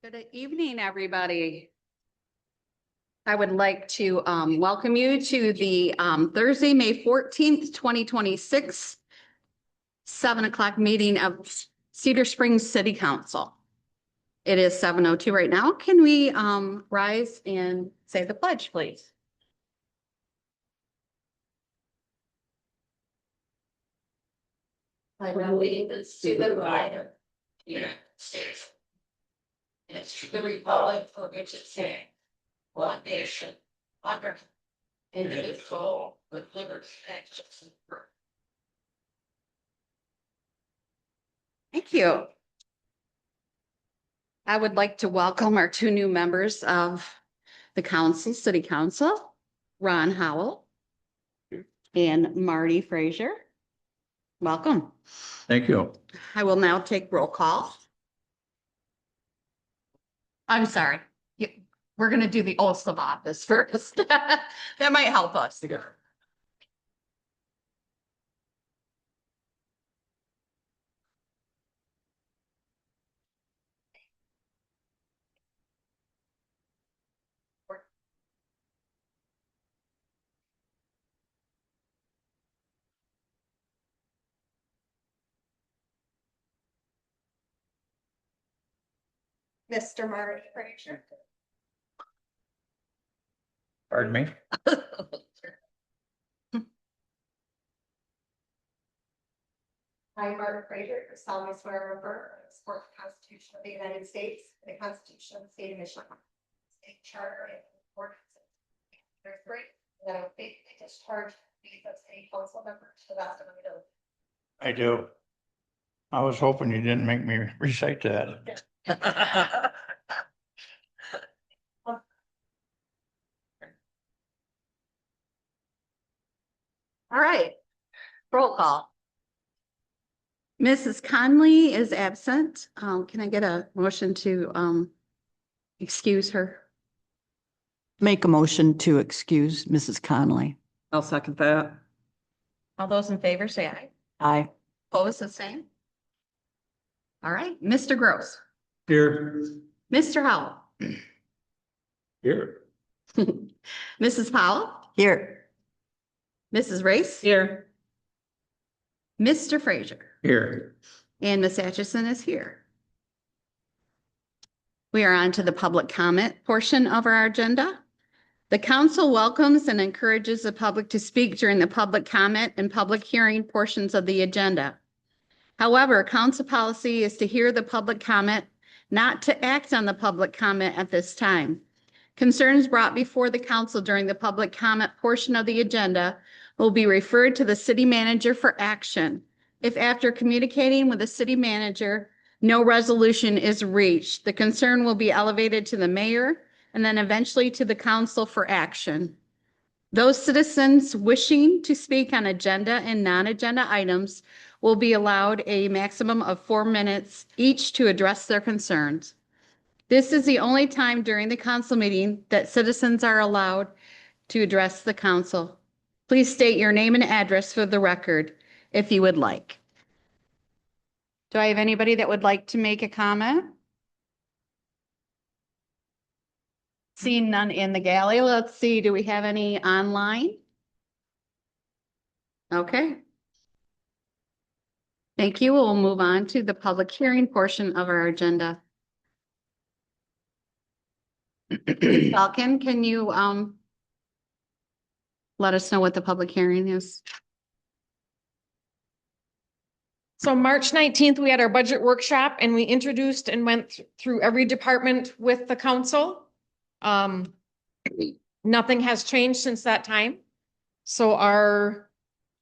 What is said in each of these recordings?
Good evening, everybody. I would like to welcome you to the Thursday, May 14th, 2026, 7 o'clock meeting of Cedar Springs City Council. It is 7:02 right now. Can we rise and say the pledge, please? I allegiance to the flag of the United States and to the republic for which it stands, one nation, under indivisible, with liberty and justice for all. Thank you. I would like to welcome our two new members of the council, City Council, Ron Howell and Marty Frazier. Welcome. Thank you. I will now take roll call. I'm sorry. We're going to do the oaths of office first. That might help us. Mr. Marty Frazier. Pardon me? I, Marty Frazier, do solemnly swear or affirm to support the Constitution of the United States, and the Constitution of the State of Michigan, State Charter and ordinances. There's great, that I will faithfully discharge the duties of city council member to the best of my ability. I do. I was hoping you didn't make me recite that. All right. Roll call. Mrs. Conley is absent. Can I get a motion to excuse her? Make a motion to excuse Mrs. Conley. I'll second that. All those in favor say aye. Aye. Opposed, the same. All right, Mr. Gross, Here. Mr. Howell, Here. Mrs. Powell, Here. Mrs. Race, Here. Mr. Frazier, Here. and Miss Atchison is here. We are on to the public comment portion of our agenda. The council welcomes and encourages the public to speak during the public comment and public hearing portions of the agenda. However, council policy is to hear the public comment, not to act on the public comment at this time. Concerns brought before the council during the public comment portion of the agenda will be referred to the city manager for action. If after communicating with the city manager, no resolution is reached, the concern will be elevated to the mayor and then eventually to the council for action. Those citizens wishing to speak on agenda and non-agenda items will be allowed a maximum of 4 minutes each to address their concerns. This is the only time during the council meeting that citizens are allowed to address the council. Please state your name and address for the record if you would like. Do I have anybody that would like to make a comment? Seeing none in the galley, let's see, do we have any online? Okay. Thank you. We'll move on to the public hearing portion of our agenda. Falcon, can you let us know what the public hearing is? So March 19th, we had our budget workshop and we introduced and went through every department with the council. Nothing has changed since that time. So our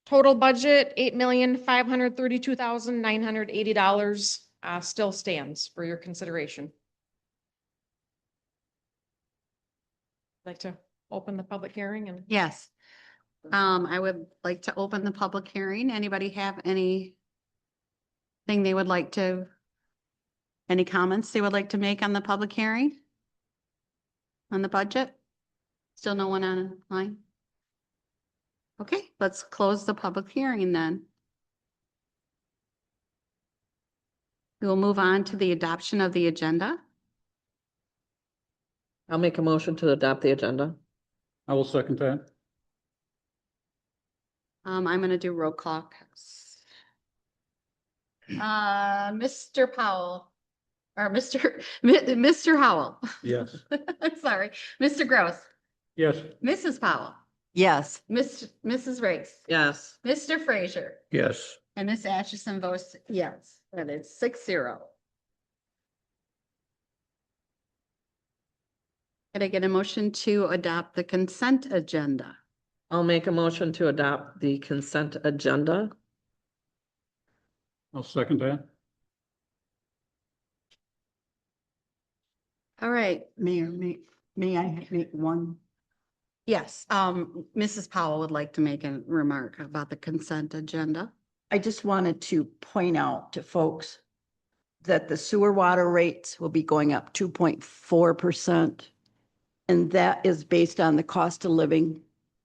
total budget, $8,532,980, still stands for your consideration. Like to open the public hearing and. Yes. I would like to open the public hearing. Anybody have anything they would like to, any comments they would like to make on the public hearing? On the budget? Still no one online? Okay, let's close the public hearing then. We will move on to the adoption of the agenda. I'll make a motion to adopt the agenda. I will second that. I'm going to do roll call. Mr. Powell, or Mr. Howell. Yes. I'm sorry, Mr. Gross, Yes. Mrs. Powell, Yes, Mrs. Race, Yes. Mr. Frazier, Yes. and Miss Atchison votes yes. That is 6-0. Could I get a motion to adopt the consent agenda? I'll make a motion to adopt the consent agenda. I'll second that. All right, Mayor, may I make one? yes, Mrs. Powell would like to make a remark about the consent agenda. I just wanted to point out to folks that the sewer water rates will be going up 2.4%. And that is based on the cost of living.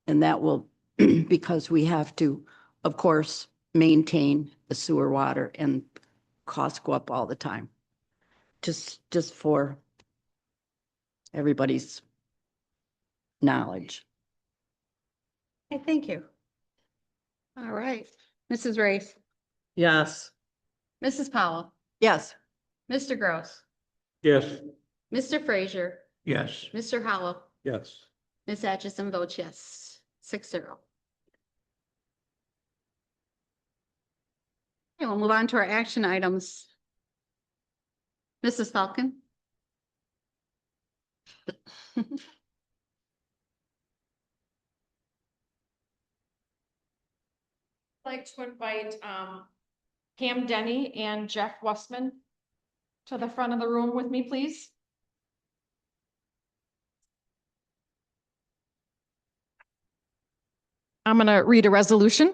And that will, because we have to, of course, maintain the sewer water and costs go up all the time. Just for everybody's knowledge. Okay, thank you. All right, Mrs. Race, Yes. Mrs. Powell, Yes, Mr. Gross, Yes. Mr. Frazier, Yes. Mr. Howell, Yes. Miss Atchison votes yes, 6-0. Okay, we'll move on to our action items. Mrs. Falcon? Like to invite Cam Denny and Jeff Westman to the front of the room with me, please. I'm going to read a resolution.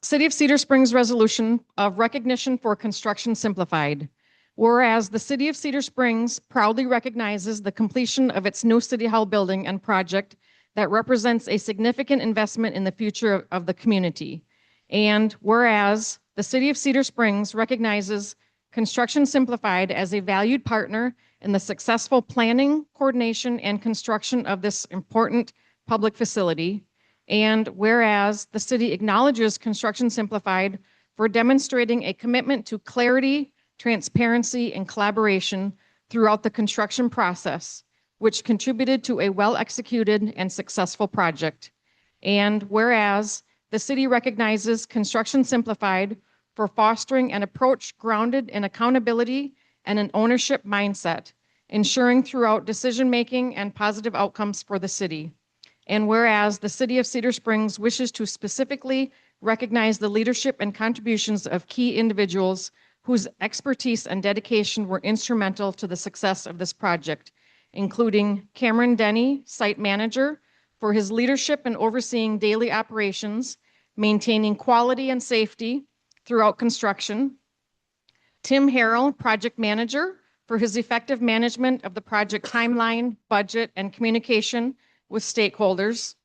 City of Cedar Springs Resolution of Recognition for Construction Simplified. Whereas the City of Cedar Springs proudly recognizes the completion of its new City Hall building and project that represents a significant investment in the future of the community. And whereas the City of Cedar Springs recognizes Construction Simplified as a valued partner in the successful planning, coordination, and construction of this important public facility. And whereas the city acknowledges Construction Simplified for demonstrating a commitment to clarity, transparency, and collaboration throughout the construction process, which contributed to a well-executed and successful project. And whereas the city recognizes Construction Simplified for fostering an approach grounded in accountability and an ownership mindset, ensuring throughout decision-making and positive outcomes for the city. And whereas the City of Cedar Springs wishes to specifically recognize the leadership and contributions of key individuals whose expertise and dedication were instrumental to the success of this project, including Cameron Denny, Site Manager, for his leadership in overseeing daily operations, maintaining quality and safety throughout construction. Tim Harrell, Project Manager, for his effective management of the project timeline, budget, and communication with stakeholders.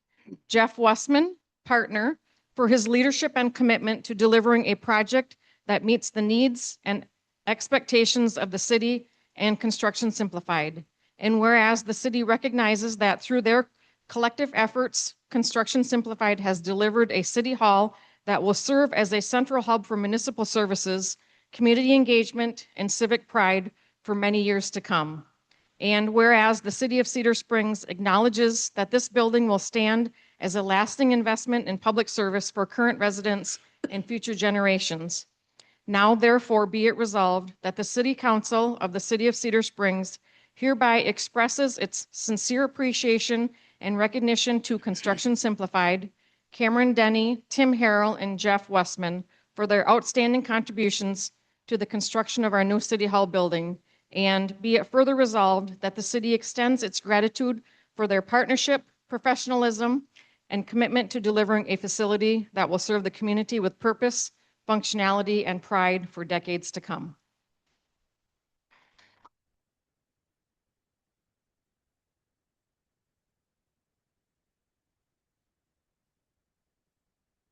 Jeff Westman, Partner, for his leadership and commitment to delivering a project that meets the needs and expectations of the city and Construction Simplified. And whereas the city recognizes that through their collective efforts, Construction Simplified has delivered a city hall that will serve as a central hub for municipal services, community engagement, and civic pride for many years to come. And whereas the City of Cedar Springs acknowledges that this building will stand as a lasting investment in public service for current residents and future generations. Now therefore be it resolved that the City Council of the City of Cedar Springs hereby expresses its sincere appreciation and recognition to Construction Simplified, Cameron Denny, Tim Harrell, and Jeff Westman for their outstanding contributions to the construction of our new City Hall building. And be it further resolved that the city extends its gratitude for their partnership, professionalism, and commitment to delivering a facility that will serve the community with purpose, functionality, and pride for decades to come.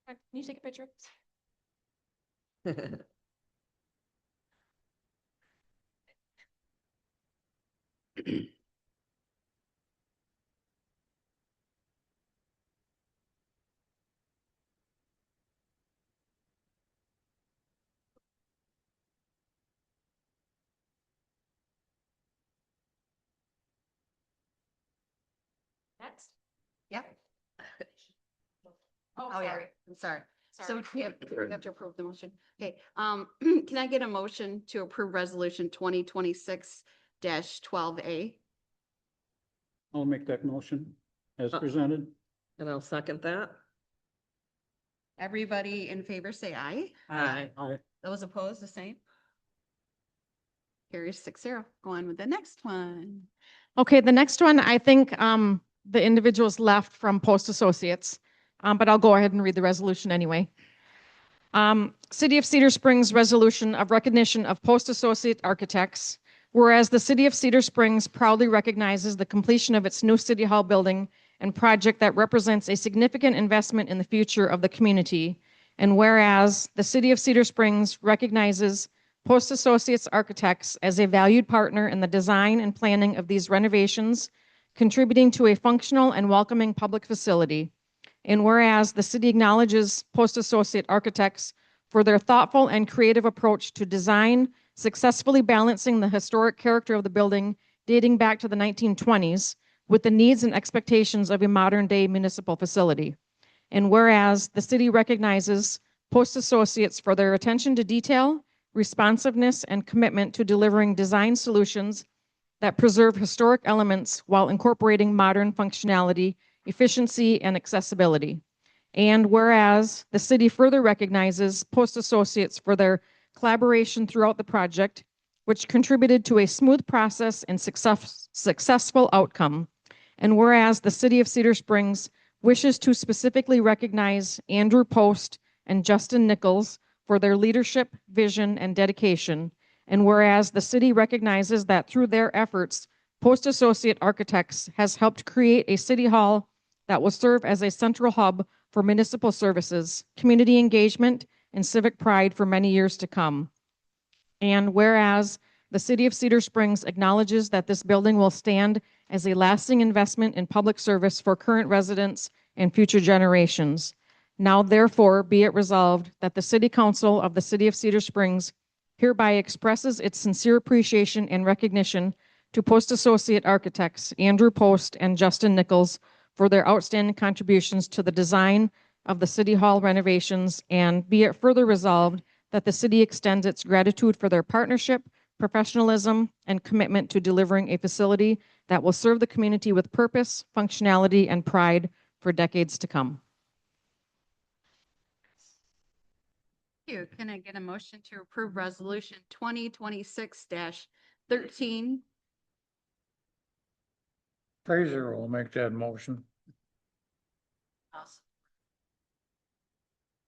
Can you take a picture? Next. Yep. Oh, Oh, yeah, sorry. I'm sorry. So Sorry. we have to approve the motion. Okay, can I get a motion to approve resolution 2026-12A? I'll make that motion as presented. And I'll second that. Everybody in favor, say aye. Aye. Those opposed, the same. Carries 6-0. Go on with the next one. Okay, the next one, I think the individuals left from Post Associates, but I'll go ahead and read the resolution anyway. City of Cedar Springs resolution of recognition of Post Associate Architects. Whereas the City of Cedar Springs proudly recognizes the completion of its new City Hall building and project that represents a significant investment in the future of the community. And whereas the City of Cedar Springs recognizes Post Associates Architects as a valued partner in the design and planning of these renovations, contributing to a functional and welcoming public facility. And whereas the city acknowledges Post Associate Architects for their thoughtful and creative approach to design, successfully balancing the historic character of the building dating back to the 1920s with the needs and expectations of a modern-day municipal facility. And whereas the city recognizes Post Associates for their attention to detail, responsiveness, and commitment to delivering design solutions that preserve historic elements while incorporating modern functionality, efficiency, and accessibility. And whereas the city further recognizes Post Associates for their collaboration throughout the project, which contributed to a smooth process and successful outcome. And whereas the City of Cedar Springs wishes to specifically recognize Andrew Post and Justin Nichols for their leadership, vision, and dedication. And whereas the city recognizes that through their efforts, Post Associate Architects has helped create a city hall that will serve as a central hub for municipal services, community engagement, and civic pride for many years to come. And whereas the City of Cedar Springs acknowledges that this building will stand as a lasting investment in public service for current residents and future generations. Now therefore be it resolved that the City Council of the City of Cedar Springs hereby expresses its sincere appreciation and recognition to Post Associate Architects Andrew Post and Justin Nichols for their outstanding contributions to the design of the City Hall renovations, and be it further resolved that the city extends its gratitude for their partnership, professionalism, and commitment to delivering a facility that will serve the community with purpose, functionality, and pride for decades to come. Thank you. Can I get a motion to approve resolution 2026-13? Fraser will make that motion.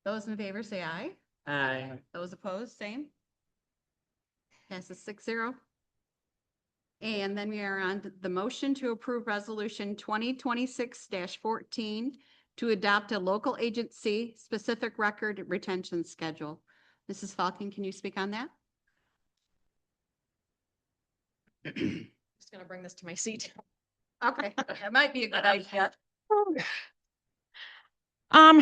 Those in favor say aye. Aye. Those opposed, same. Passes 6-0. And then we are on to the motion to approve resolution 2026-14 to adopt a local agency specific record retention schedule. Mrs. Falcon, can you speak on that? Just gonna bring this to my seat. Okay, that might be a good idea.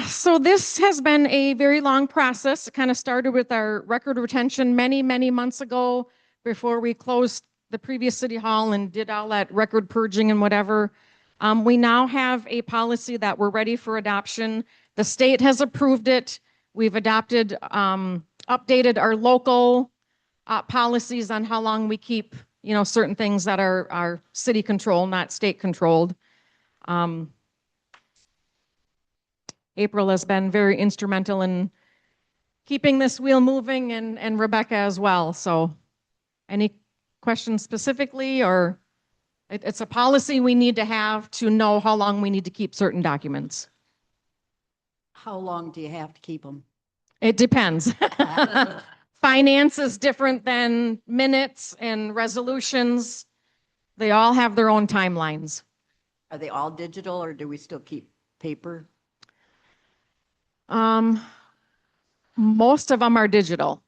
So this has been a very long process. It kind of started with our record retention many, many months ago before we closed the previous city hall and did all that record purging and whatever. We now have a policy that we're ready for adoption. The state has approved it. We've adopted, updated our local policies on how long we keep, certain things that are city controlled, not state controlled. April has been very instrumental in keeping this wheel moving, and Rebecca as well. So any questions specifically, or it's a policy we need to have to know how long we need to keep certain documents. How long do you have to keep them? It depends. Finance is different than minutes and resolutions. They all have their own timelines. Are they all digital or do we still keep paper? Most of them are digital.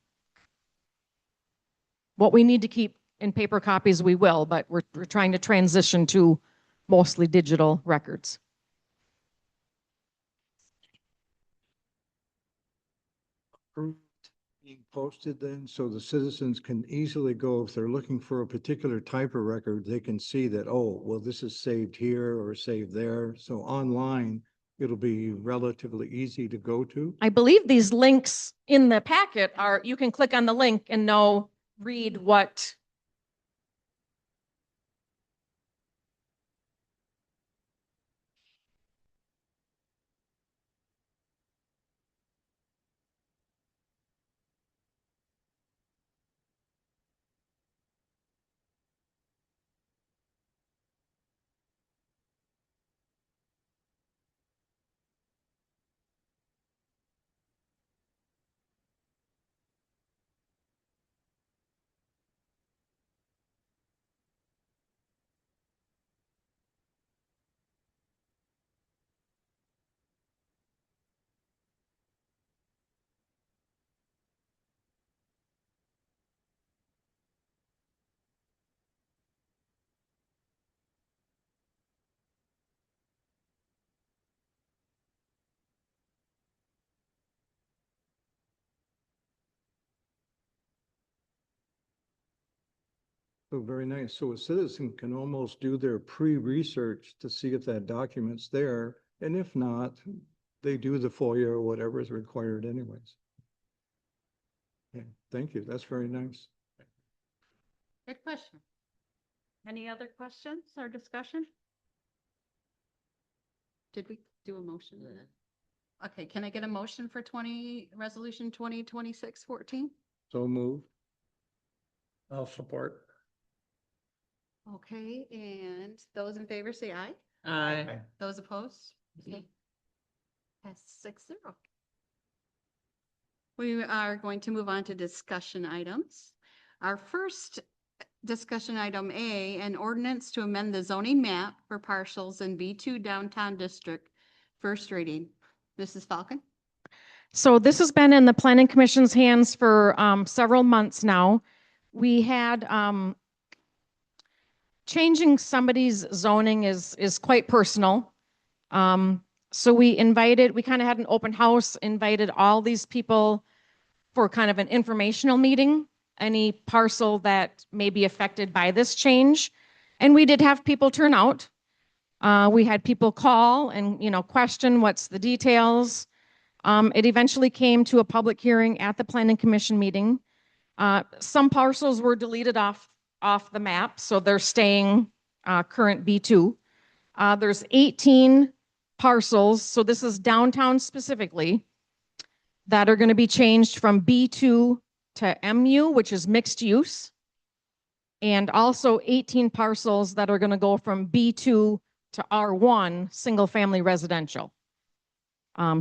What we need to keep in paper copies, we will, but we're trying to transition to mostly digital records. Being posted then, so the citizens can easily go, if they're looking for a particular type of record, they can see that, oh, well, this is saved here or saved there. So online, it'll be relatively easy to go to. I believe these links in the packet are, you can click on the link and read what. So very nice. So a citizen can almost do their pre-research to see if that document's there. And if not, they do the FOIA or whatever is required anyways. Yeah, thank you. That's very nice. Good question. Any other questions or discussion? Did we do a motion? Okay, can I get a motion for resolution 2026-14? So moved. I'll support. Okay, and those in favor say aye. Aye. Those opposed? Pass 6-0. We are going to move on to discussion items. Our first discussion item A, an ordinance to amend the zoning map for parcels in B2 downtown district. First reading. Mrs. Falcon? So this has been in the planning commission's hands for several months now. We had changing somebody's zoning is quite personal. So we kind of had an open house, invited all these people for kind of an informational meeting, any parcel that may be affected by this change. And we did have people turn out. We had people call and, question what's the details. It eventually came to a public hearing at the planning commission meeting. Some parcels were deleted off the map, so they're staying current B2. There's 18 parcels, so this is downtown specifically, that are going to be changed from B2 to MU, which is mixed use, and also 18 parcels that are going to go from B2 to R1, single family residential.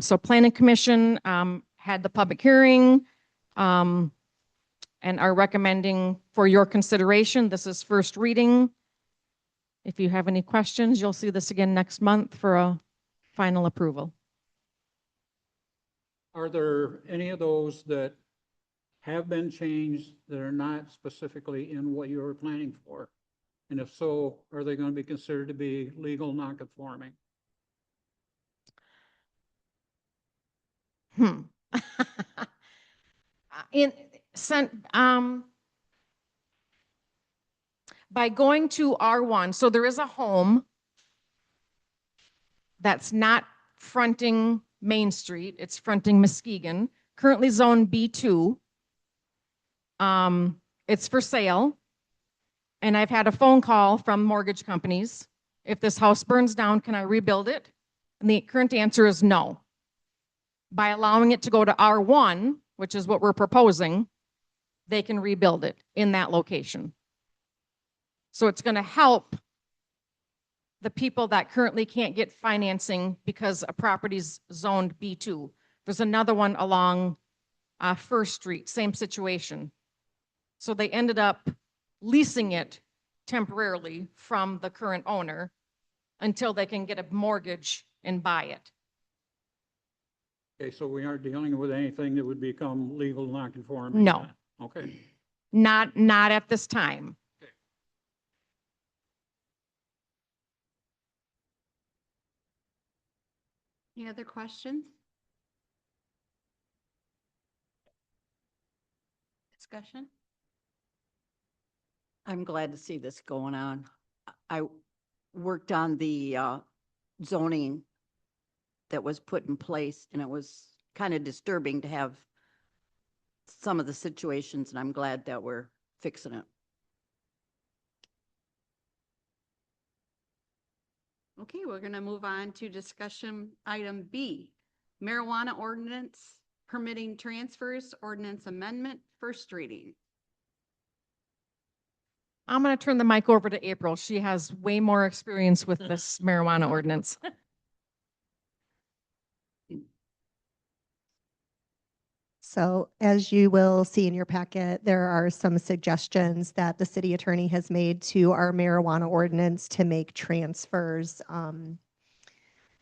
So planning commission had the public hearing and are recommending for your consideration. This is first reading. If you have any questions, you'll see this again next month for a final approval. Are there any of those that have been changed that are not specifically in what you were planning for? And if so, are they going to be considered to be legal non-conforming? By going to R1, so there is a home that's not fronting Main Street, it's fronting Muskegon, currently zone B2. It's for sale. And I've had a phone call from mortgage companies. If this house burns down, can I rebuild it? And the current answer is no. By allowing it to go to R1, which is what we're proposing, they can rebuild it in that location. So it's going to help the people that currently can't get financing because a property's zoned B2. There's another one along First Street, same situation. So they ended up leasing it temporarily from the current owner until they can get a mortgage and buy it. Okay, so we aren't dealing with anything that would become legal non-conforming? No. Okay. Not at this time. Any other questions? Discussion? I'm glad to see this going on. I worked on the zoning that was put in place, and it was kind of disturbing to have some of the situations, and I'm glad that we're fixing it. Okay, we're going to move on to discussion item B, marijuana ordinance permitting transfers, ordinance amendment, first reading. I'm going to turn the mic over to April. She has way more experience with this marijuana ordinance. So as you will see in your packet, there are some suggestions that the city attorney has made to our marijuana ordinance to make transfers a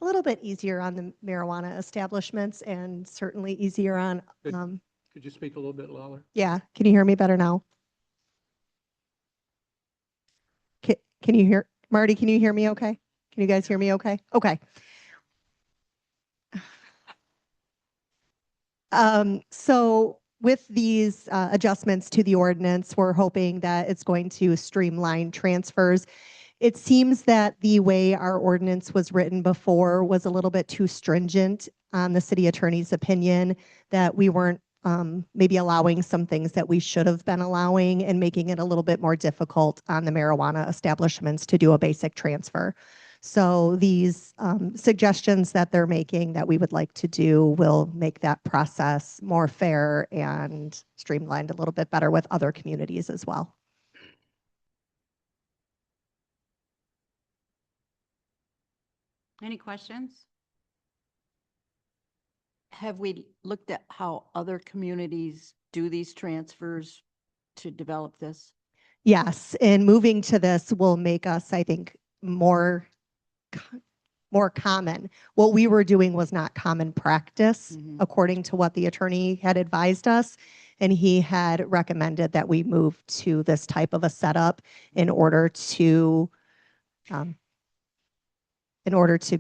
little bit easier on the marijuana establishments and certainly easier on, Good. Could you speak a little bit louder? yeah, can you hear me better now? Can you hear, Marty, can you hear me okay? Can you guys hear me okay? Okay. So with these adjustments to the ordinance, we're hoping that it's going to streamline transfers. It seems that the way our ordinance was written before was a little bit too stringent on the city attorney's opinion, that we weren't maybe allowing some things that we should have been allowing and making it a little bit more difficult on the marijuana establishments to do a basic transfer. So these suggestions that they're making that we would like to do will make that process more fair and streamlined a little bit better with other communities as well. Any questions? Have we looked at how other communities do these transfers to develop this? Yes, and moving to this will make us, I think, more common. What we were doing was not common practice, Mhm. according to what the attorney had advised us. And he had recommended that we move to this type of a setup in order to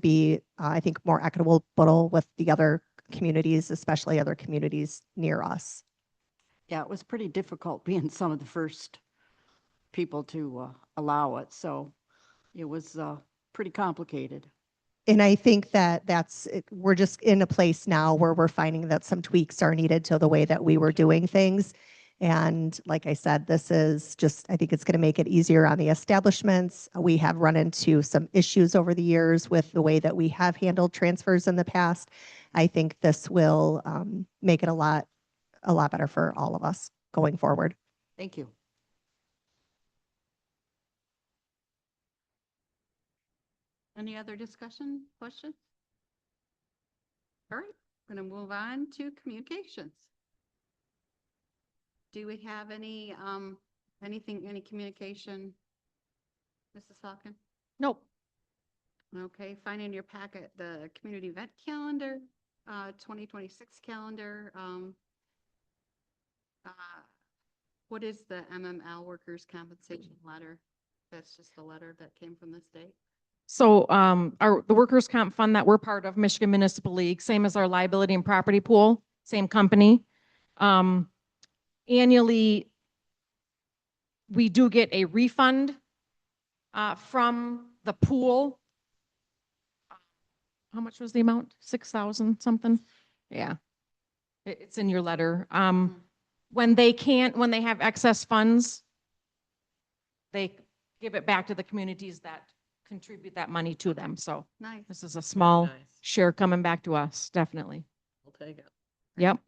be, I think, more equitable with the other communities, especially other communities near us. Yeah, it was pretty difficult being some of the first people to allow it, so it was pretty complicated. And I think that we're just in a place now where we're finding that some tweaks are needed to the way that we were doing things. And like I said, this is just, I think it's going to make it easier on the establishments. We have run into some issues over the years with the way that we have handled transfers in the past. I think this will make it a lot better for all of us going forward. Thank you. Any other discussion, questions? All right, going to move on to communications. Do we have any communication? Mrs. Falcon? Nope. Okay, find in your packet the community event calendar, 2026 calendar. What is the MML workers' compensation letter? That's just the letter that came from the state. So the workers' comp fund that we're part of, Michigan Municipal League, same as our liability and property pool, same company. Annually, we do get a refund from the pool. How much was the amount? 6,000 something? Yeah. It's in your letter. When they have excess funds, they give it back to the communities that contribute that money to them. So Nice. this is a small Nice. share coming back to us, definitely. I'll take it. Yep.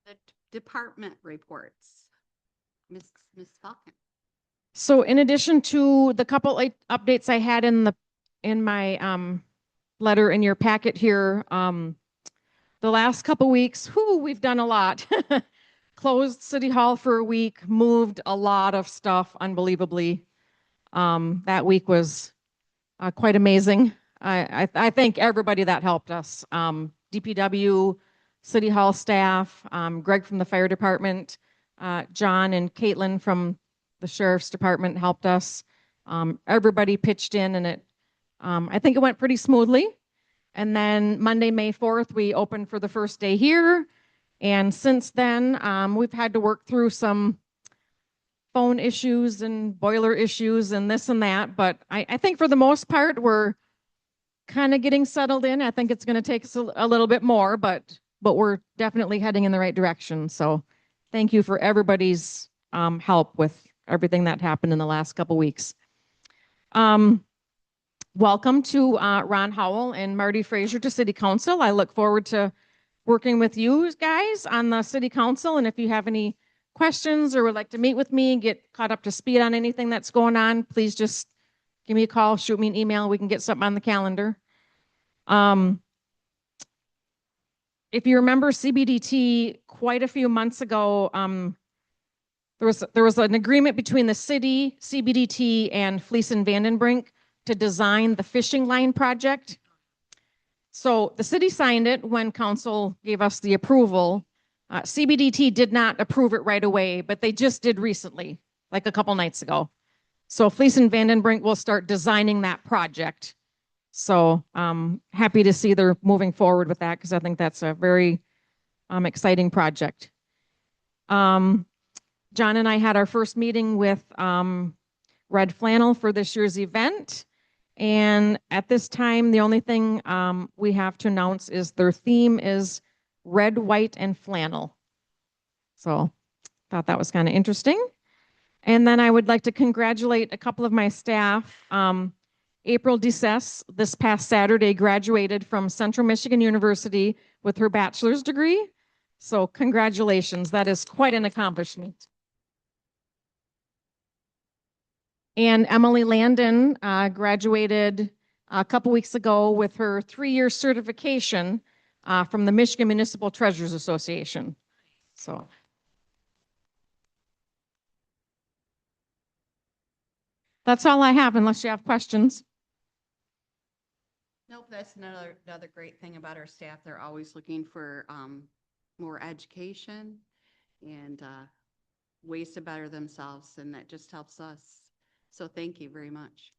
The department reports. Ms. Falcon. So in addition to the couple updates I had in my letter in your packet here, the last couple weeks, we've done a lot. Closed City Hall for a week, moved a lot of stuff unbelievably. That week was quite amazing. I thank everybody that helped us. DPW, City Hall staff, Greg from the fire department, John and Caitlin from the sheriff's department helped us. Everybody pitched in, and it I think it went pretty smoothly. And then Monday, May 4th, we opened for the first day here. And since then, we've had to work through some phone issues and boiler issues and this and that. But I think for the most part, we're kind of getting settled in. I think it's going to take us a little bit more, but we're definitely heading in the right direction. So thank you for everybody's help with everything that happened in the last couple weeks. Welcome to Ron Howell and Marty Frazier to City Council. I look forward to working with you guys on the City Council. And if you have any questions or would like to meet with me and get caught up to speed on anything that's going on, please just give me a call, shoot me an email. We can get something on the calendar. If you remember CBDT quite a few months ago, there was an agreement between the city, CBDT, and Fleece and Vandenbrink to design the fishing line project. So the city signed it when council gave us the approval. CBDT did not approve it right away, but they just did recently, like a couple nights ago. So Fleece and Vandenbrink will start designing that project. So happy to see they're moving forward with that because I think that's a very exciting project. John and I had our first meeting with Red Flannel for this year's event. And at this time, the only thing we have to announce is their theme is red, white, and flannel. So thought that was kind of interesting. And then I would like to congratulate a couple of my staff. April DeSess this past Saturday graduated from Central Michigan University with her bachelor's degree. So congratulations, that is quite an accomplishment. And Emily Landon graduated a couple weeks ago with her 3-year certification from the Michigan Municipal Treasurers Association. So. That's all I have unless you have questions. Nope, that's another great thing about our staff. They're always looking for more education and ways to better themselves, and that just helps us. So thank you very much.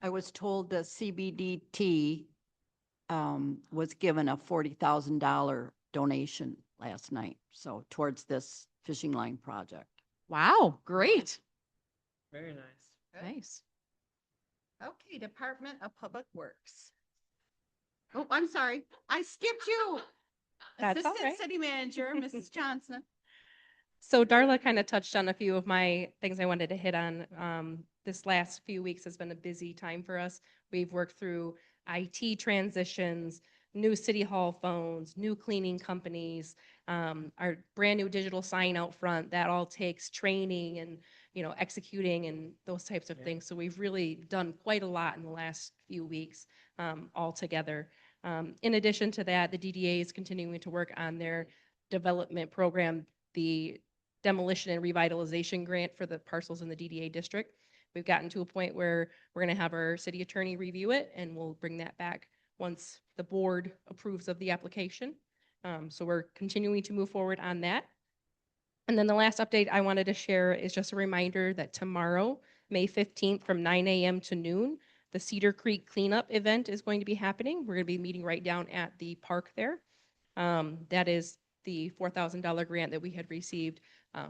I was told the CBDT was given a $40,000 donation last night. So towards this fishing line project. Wow, great. Very nice. Nice. Okay, Department of Public Works. Oh, I'm sorry. I skipped you. That's all Assistant right. City Manager, Mrs. Johnson. So Darla kind of touched on a few of my things I wanted to hit on. This last few weeks has been a busy time for us. We've worked through IT transitions, new city hall phones, new cleaning companies, our brand new digital sign out front. That all takes training and executing and those types of things. So we've really done quite a lot in the last few weeks all together. In addition to that, the DDA is continuing to work on their development program, the demolition and revitalization grant for the parcels in the DDA district. We've gotten to a point where we're going to have our city attorney review it, and we'll bring that back once the board approves of the application. So we're continuing to move forward on that. And then the last update I wanted to share is just a reminder that tomorrow, May 15th from 9 a.m. to noon, the Cedar Creek cleanup event is going to be happening. We're going to be meeting right down at the park there. That is the $4,000 grant that we had received.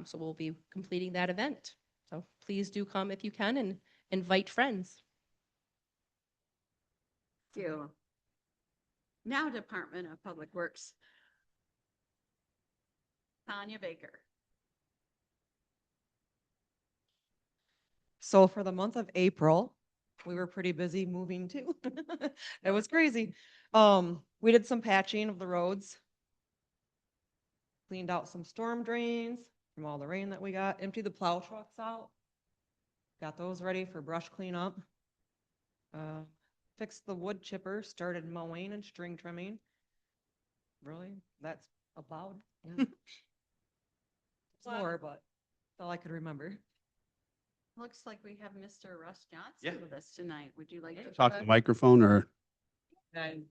So we'll be completing that event. So please do come if you can and invite friends. Thank you. Now Department of Public Works. Tanya Baker. So for the month of April, we were pretty busy moving too. It was crazy. We did some patching of the roads. Cleaned out some storm drains from all the rain that we got, emptied the plow trucks out. Got those ready for brush cleanup. Fixed the wood chipper, started mowing and string trimming. Really, that's about. Yeah. There's more, but that's all I could remember. Looks like we have Mr. Russ Yeah. Johnson with us tonight. Would you like to Talk to the microphone or They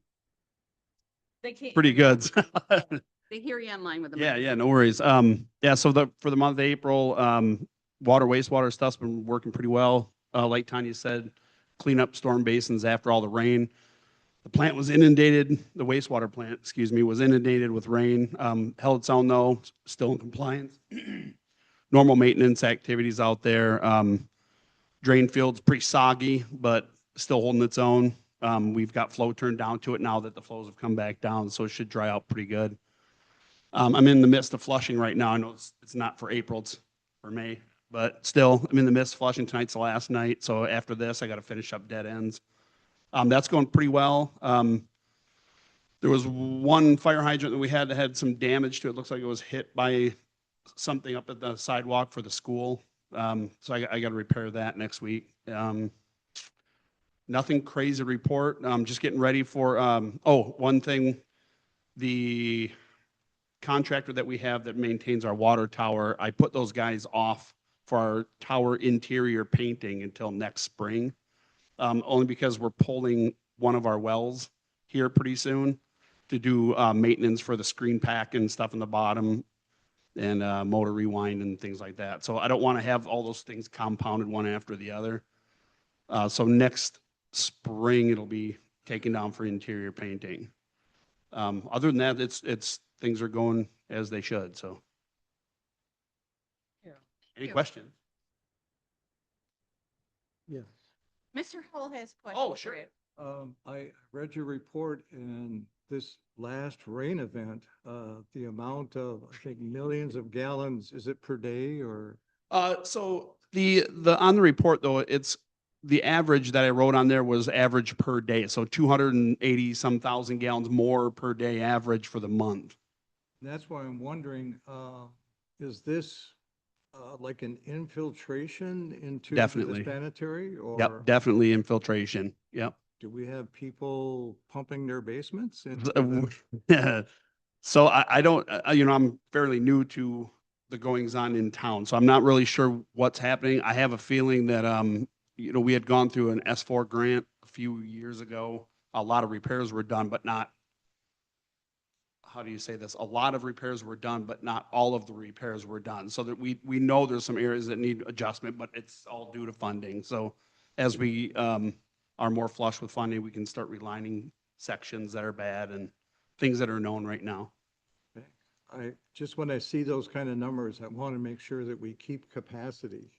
can't. pretty good. They hear you online with the Yeah, mic. yeah, no worries. Yeah, so for the month of April, water, wastewater stuff's been working pretty well. Like Tanya said, clean up storm basins after all the rain. The plant was inundated, the wastewater plant, excuse me, was inundated with rain. Held its own though, still in compliance. Normal maintenance activities out there. Drain field's pretty soggy, but still holding its own. We've got flow turned down to it now that the flows have come back down, so it should dry out pretty good. I'm in the midst of flushing right now. I know it's not for April, it's for May, but still, I'm in the midst of flushing. Tonight's the last night, so after this, I got to finish up dead ends. That's going pretty well. There was one fire hydrant that we had some damage to. It looks like it was hit by something up at the sidewalk for the school. So I got to repair that next week. Nothing crazy to report. Just getting ready for, one thing, the contractor that we have that maintains our water tower, I put those guys off for our tower interior painting until next spring. Only because we're pulling one of our wells here pretty soon to do maintenance for the screen pack and stuff in the bottom and motor rewind and things like that. So I don't want to have all those things compounded one after the other. So next spring, it'll be taken down for interior painting. Other than that, it's things are going as they should. So, Yeah. Any questions? Yes. Mr. Hull has questions. Oh, sure. I read your report, and this last rain event, the amount of, I think, millions of gallons, is it per day or? So the on the report though, it's the average that I wrote on there was average per day. So 280 some thousand gallons more per day average for the month. That's why I'm wondering, is this like an infiltration into Definitely. the sanitary, or? Yep, definitely infiltration. Yep. Do we have people pumping their basements into So I don't, I'm fairly new to the goings on in town, so I'm not really sure what's happening. I have a feeling that, we had gone through an S4 grant a few years ago. A lot of repairs were done, but not, how do you say this? A lot of repairs were done, but not all of the repairs were done. So that we know there's some areas that need adjustment, but it's all due to funding. So as we are more flush with funding, we can start relining sections that are bad and things that are known right now. when I see those kind of numbers, I want to make sure that we keep capacity,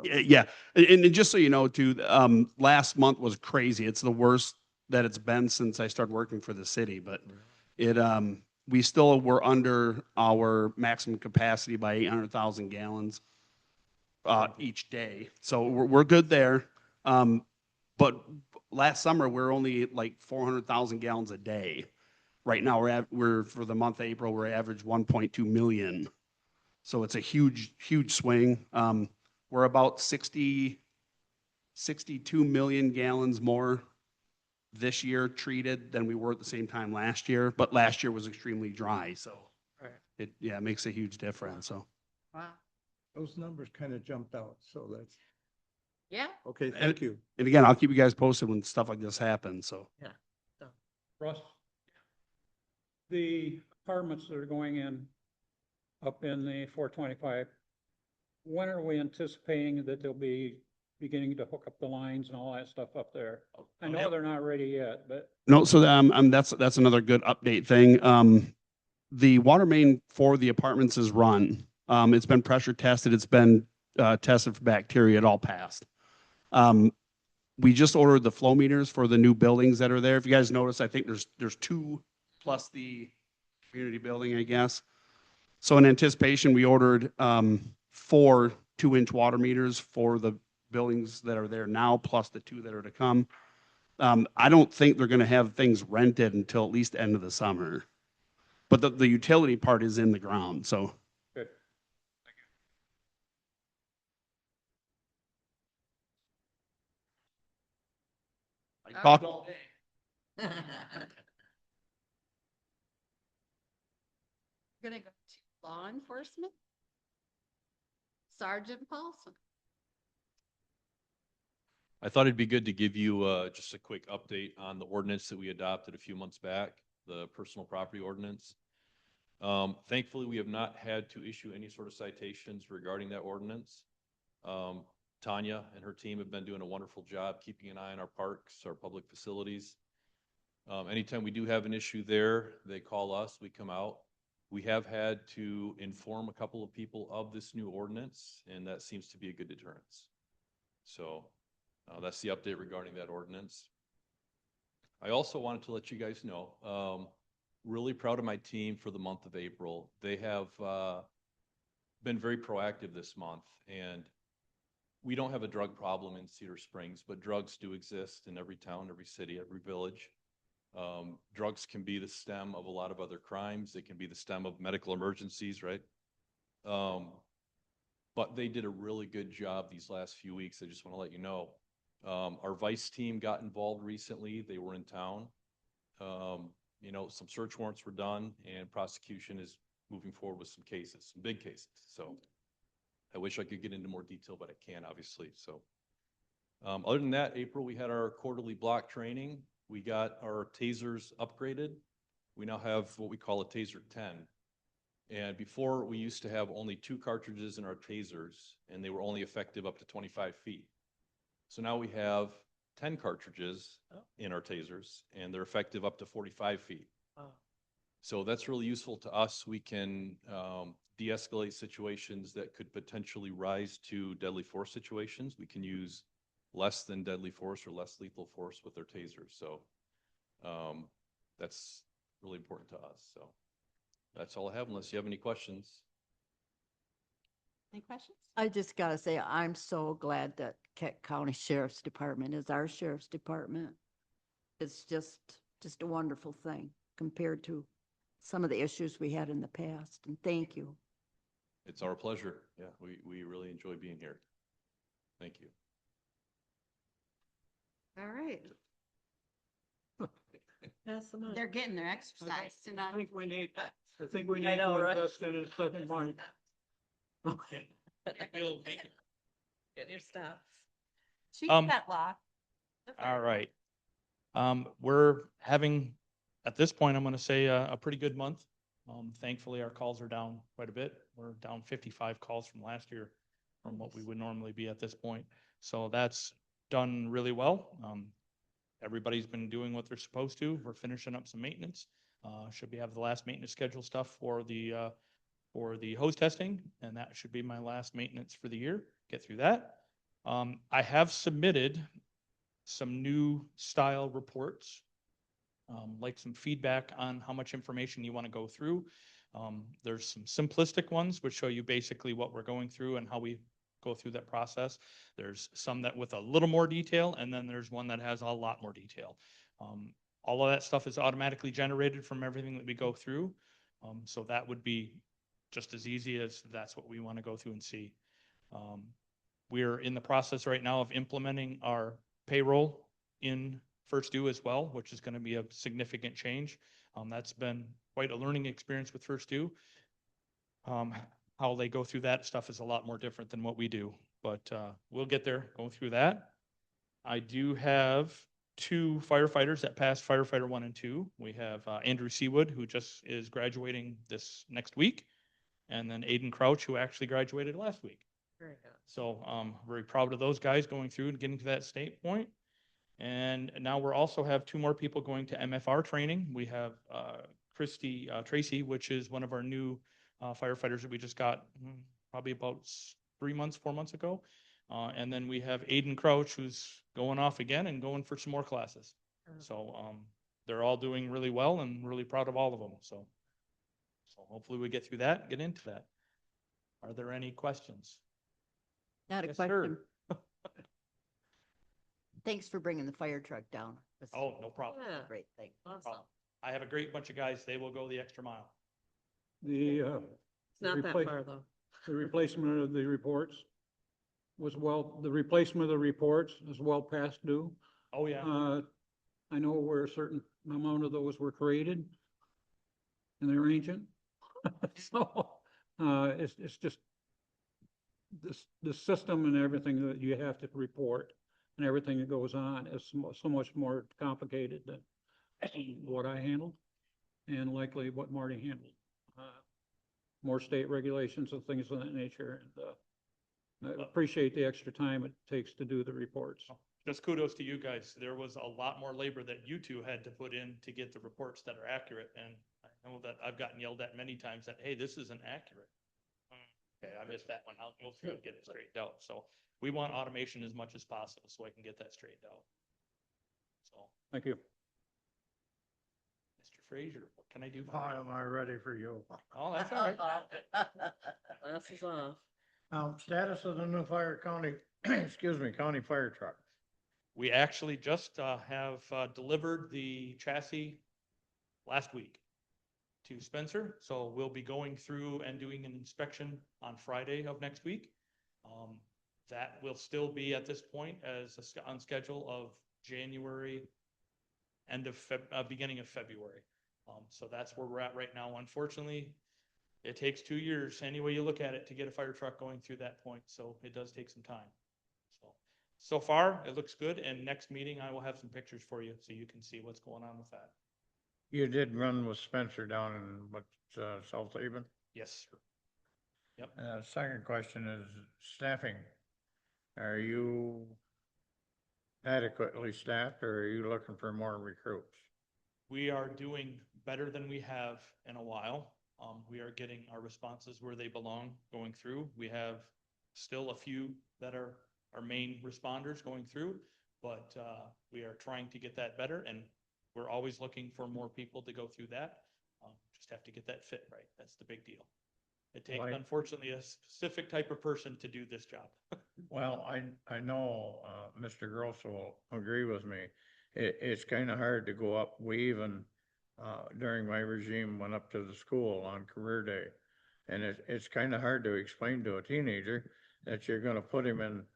Yeah. And just so you know, too, last month was crazy. It's the worst that it's been since I started working for the city, but we still were under our maximum capacity by 800,000 gallons each day. So we're good there. But last summer, we're only like 400,000 gallons a day. Right now, we're for the month of April, we're average 1.2 million. So it's a huge swing. We're about 62 million gallons more this year treated than we were at the same time last year, but last year was extremely dry. So it makes a huge difference. So. Wow. Those numbers kind of jumped out, so that's, Yeah. okay, thank you. And again, I'll keep you guys posted when stuff like this happens. So. Russ, the apartments that are going in up in the 425, when are we anticipating that they'll be beginning to hook up the lines and all that stuff up there? I know they're not ready yet, but. No, so that's another good update thing. The water main for the apartments is run. It's been pressure tested. It's been tested for bacteria. It all passed. We just ordered the flow meters for the new buildings that are there. If you guys notice, I think there's 2 plus the community building, I guess. So in anticipation, we ordered 4 2-inch water meters for the buildings that are there now, plus the 2 that are to come. I don't think they're going to have things rented until at least end of the summer. But the utility part is in the ground, so. Good. I talked all day. Gonna go to law enforcement. Sergeant Paulson. I thought it'd be good to give you just a quick update on the ordinance that we adopted a few months back, the personal property ordinance. Thankfully, we have not had to issue any sort of citations regarding that ordinance. Tanya and her team have been doing a wonderful job keeping an eye on our parks, our public facilities. Anytime we do have an issue there, they call us, we come out. We have had to inform a couple of people of this new ordinance, and that seems to be a good deterrence. So that's the update regarding that ordinance. I also wanted to let you guys know, really proud of my team for the month of April. They have been very proactive this month, and we don't have a drug problem in Cedar Springs, but drugs do exist in every town, every city, every village. Drugs can be the stem of a lot of other crimes. They can be the stem of medical emergencies, right? But they did a really good job these last few weeks. I just want to let you know. Our vice team got involved recently. They were in town. You know, some search warrants were done, and prosecution is moving forward with some cases, some big cases. So I wish I could get into more detail, but I can't, obviously. So other than that, April, we had our quarterly block training. We got our tasers upgraded. We now have what we call a Taser 10. And before, we used to have only 2 cartridges in our tasers, and they were only effective up to 25 feet. So now we have 10 cartridges in our tasers, and they're effective up to 45 feet. So that's really useful to us. We can de-escalate situations that could potentially rise to deadly force situations. We can use less than deadly force or less lethal force with their tasers. So that's really important to us. So that's all I have, unless you have any questions. Any questions? I just gotta say, I'm so glad that Kent County Sheriff's Department is our sheriff's department. It's just a wonderful thing compared to some of the issues we had in the past. And thank you. It's our pleasure. Yeah, we really enjoy being here. Thank you. All right. Pass them on. They're getting their exercise I tonight. think we need I know, to right? invest in a second one. Okay. Get your stuff. She's Um, got locked. All right. We're having, at this point, I'm going to say a pretty good month. Thankfully, our calls are down quite a bit. We're down 55 calls from last year from what we would normally be at this point. So that's done really well. Everybody's been doing what they're supposed to. We're finishing up some maintenance. Should be have the last maintenance schedule stuff for the hose testing, and that should be my last maintenance for the year. Get through that. I have submitted some new style reports, like some feedback on how much information you want to go through. There's some simplistic ones which show you basically what we're going through and how we go through that process. There's some that with a little more detail, and then there's one that has a lot more detail. All of that stuff is automatically generated from everything that we go through. So that would be just as easy as that's what we want to go through and see. We're in the process right now of implementing our payroll in First Due as well, which is going to be a significant change. That's been quite a learning experience with First Due. How they go through that stuff is a lot more different than what we do, but we'll get there going through that. I do have 2 firefighters that passed firefighter 1 and 2. We have Andrew Seawood, who just is graduating this next week, and then Aiden Crouch, who actually graduated last week. Very good. So very proud of those guys going through and getting to that state point. And now we're also have 2 more people going to MFR training. We have Christy Tracy, which is one of our new firefighters that we just got probably about 3 months, 4 months ago. And then we have Aiden Crouch, who's going off again and going for some more classes. So they're all doing really well, and really proud of all of them. So hopefully we get through that and get into that. Are there any questions? Not a Yes, sir. question. Thanks for bringing the fire truck down. That's Oh, no problem. Yeah. a great thing. Awesome. I have a great bunch of guys. They will go the extra mile. The, It's not that Replace- far though. the replacement of the reports the replacement of the reports is well past due. Oh, yeah. I know where a certain amount of those were created, and they're ancient. So, it's just the system and everything that you have to report and everything that goes on is so much more complicated than what I handled and likely what Marty handled. More state regulations and things of that nature. And I appreciate the extra time it takes to do the reports. Just kudos to you guys. There was a lot more labor that you two had to put in to get the reports that are accurate. And I know that I've gotten yelled at many times that, hey, this isn't accurate. Okay, I missed that one. We'll try to get it straightened out. So we want automation as much as possible so I can get that straightened out. So, Thank you. Mr. Frazier, what can I do? for Why you? am I ready for you? Oh, that's all right. That's off. Status of the new fire county, excuse me, county fire truck. We actually just have delivered the chassis last week to Spencer. So we'll be going through and doing an inspection on Friday of next week. That will still be at this point as on schedule of January, beginning of February. So that's where we're at right now. Unfortunately, it takes 2 years, any way you look at it, to get a fire truck going through that point. So it does take some time. So far, it looks good. And next meeting, I will have some pictures for you so you can see what's going on with that. You did run with Spencer down in South Haven? Yes, sir. Yep. Second question is staffing. Are you adequately staffed or are you looking for more recruits? We are doing better than we have in a while. We are getting our responses where they belong going through. We have still a few that are our main responders going through, but we are trying to get that better, and we're always looking for more people to go through that. Just have to get that fit right. That's the big deal. It takes, Right. unfortunately, a specific type of person to do this job. Well, I know, Mr. Gross will agree with me. It's kind of hard to go up. We even, during my regime, went up to the school on career day. And it's kind of hard to explain to a teenager that you're gonna put him in,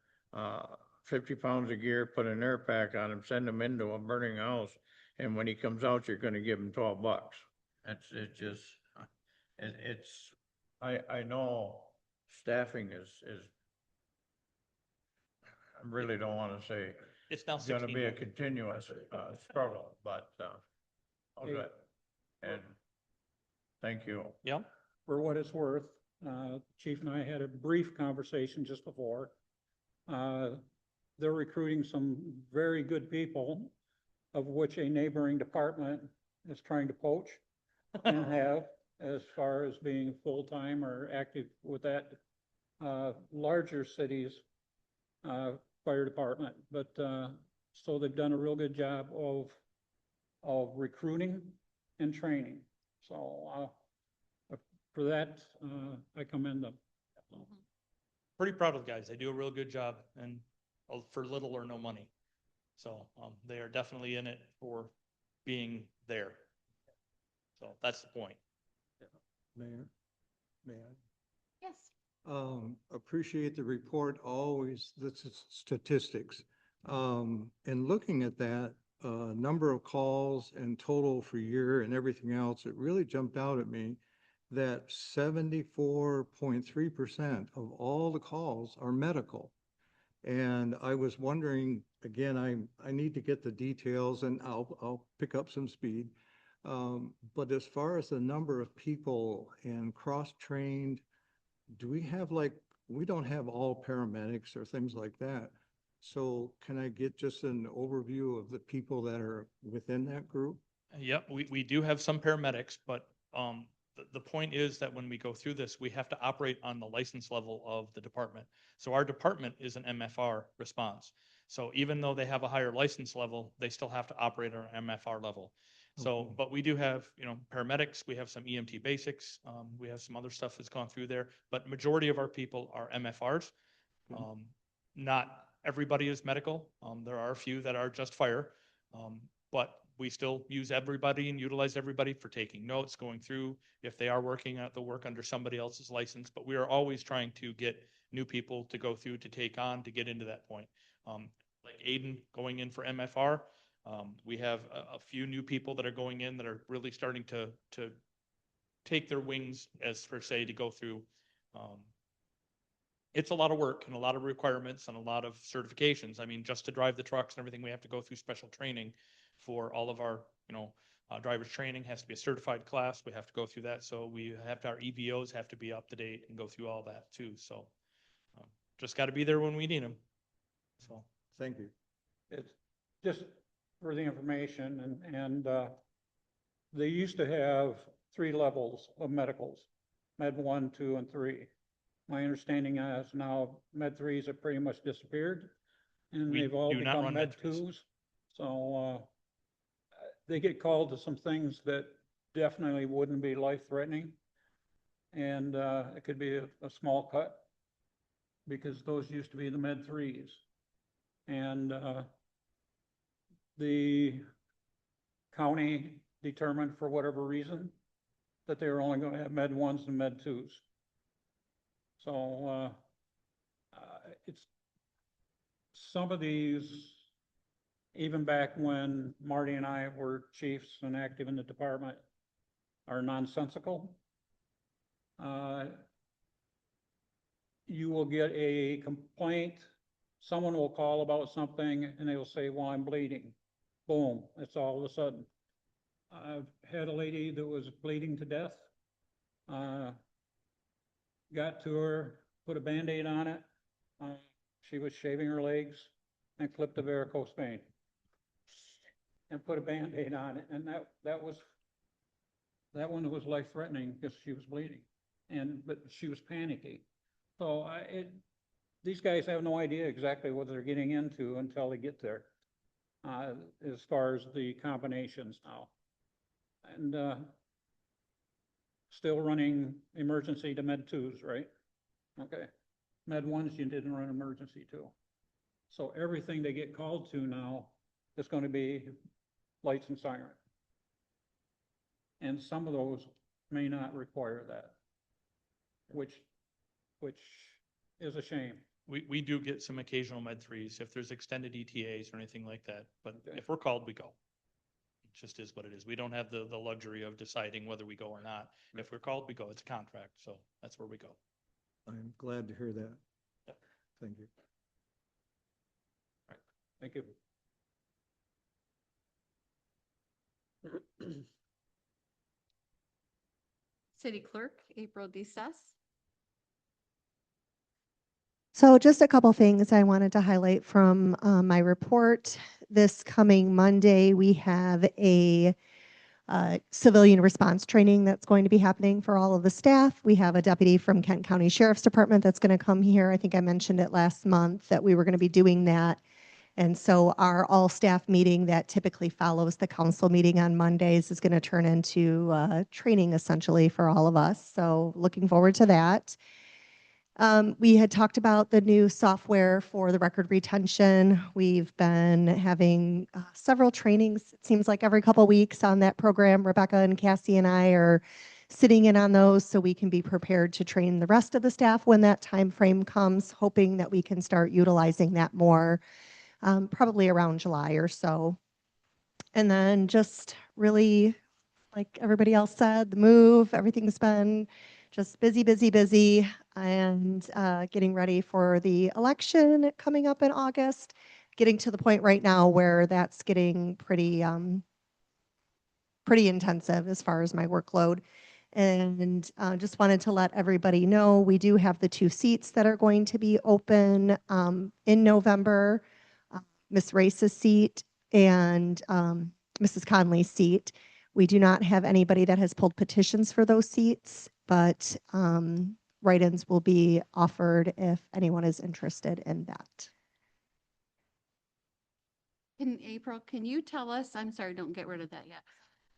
50 pounds of gear, put an air pack on him, send him into a burning house. And when he comes out, you're gonna give him $12. I know staffing is, I really don't want to say It's now it's gonna 16 be a months. continuous, struggle, but, all good. And thank you. Yep. For what it's worth, Chief and I had a brief conversation just before. They're recruiting some very good people, of which a neighboring department is trying to poach and have as far as being full-time or active with that larger cities fire department. But so they've done a real good job of recruiting and training. So for that, I commend them. Pretty proud of the guys. They do a real good job, and for little or no money. So they are definitely in it for being there. So that's the point. Mayor, may I? Yes. Appreciate the report, always, this is statistics. And looking at that, number of calls and total for year and everything else, it really jumped out at me that 74.3% of all the calls are medical. And I was wondering, again, I need to get the details and I'll pick up some speed. But as far as the number of people and cross-trained, do we have we don't have all paramedics or things like that. So can I get just an overview of the people that are within that group? Yep, we do have some paramedics, but the point is that when we go through this, we have to operate on the license level of the department. So our department is an MFR response. So even though they have a higher license level, they still have to operate on an MFR level. So, Okay. but we do have, paramedics, we have some EMT basics, we have some other stuff that's gone through there, but majority of our people are MFRs. Not everybody is medical. There are a few that are just fire. But we still use everybody and utilize everybody for taking notes, going through if they are working at the work under somebody else's license. But we are always trying to get new people to go through, to take on, to get into that point. Like Aiden going in for MFR. We have a few new people that are going in that are really starting to take their wings, as per se, to go through. It's a lot of work and a lot of requirements and a lot of certifications. I mean, just to drive the trucks and everything, we have to go through special training for all of our, driver's training has to be a certified class. We have to go through that. So our EVOs have to be up to date and go through all that too. So just got to be there when we need them. So. Thank you. It's just for the information they used to have 3 levels of medicals, Med 1, 2, and 3. My understanding is now Med 3s have pretty much disappeared and We they've all do not become run Med Med 3s. 2s. So, they get called to some things that definitely wouldn't be life-threatening. And, it could be a small cut because those used to be the Med 3s. And, the county determined for whatever reason that they were only going to have Med 1s and Med 2s. So, it's, some of these, even back when Marty and I were chiefs and active in the department, are nonsensical. You will get a complaint, someone will call about something and they will say, well, I'm bleeding. Boom, it's all of a sudden. I've had a lady that was bleeding to death. Got to her, put a Band-Aid on it. She was shaving her legs and clipped a varicose vein and put a Band-Aid on it. And that one was life-threatening because she was bleeding but she was panicky. So these guys have no idea exactly what they're getting into until they get there, as far as the combinations now. And still running emergency to Med 2s, right? Okay. Med 1s, you didn't run emergency to. So everything they get called to now is going to be lights and siren. And some of those may not require that, which is a shame. We do get some occasional Med 3s if there's extended ETAs or anything like that, but if we're called, we go. It just is what it is. We don't have the luxury of deciding whether we go or not. If we're called, we go. It's a contract, so that's where we go. I'm glad to hear that. Yep. Thank you. Thank you. City Clerk, April DeSuss. So just a couple things I wanted to highlight from my report. This coming Monday, we have a civilian response training that's going to be happening for all of the staff. We have a deputy from Kent County Sheriff's Department that's going to come here. I think I mentioned it last month that we were going to be doing that. And so our all-staff meeting that typically follows the council meeting on Mondays is going to turn into training essentially for all of us. So looking forward to that. We had talked about the new software for the record retention. We've been having several trainings, it seems like every couple weeks on that program. Rebecca and Cassie and I are sitting in on those so we can be prepared to train the rest of the staff when that time frame comes, hoping that we can start utilizing that more, probably around July or so. And then just really, like everybody else said, the move, everything's been just busy, busy, busy, and getting ready for the election coming up in August. Getting to the point right now where that's getting pretty intensive as far as my workload. And just wanted to let everybody know we do have the 2 seats that are going to be open in November, Ms. Race's seat and Mrs. Conley's seat. We do not have anybody that has pulled petitions for those seats, but write-ins will be offered if anyone is interested in that. In April, can you tell us, I'm sorry, don't get rid of that yet.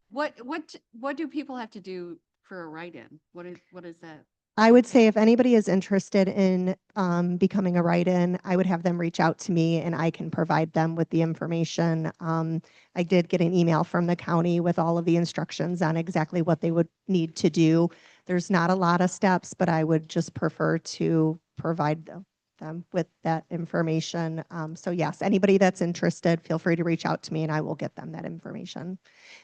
What do people have to do for a write-in? What is that? I would say if anybody is interested in becoming a write-in, I would have them reach out to me and I can provide them with the information. I did get an email from the county with all of the instructions on exactly what they would need to do. There's not a lot of steps, but I would just prefer to provide them with that information. So yes, anybody that's interested, feel free to reach out to me and I will get them that information.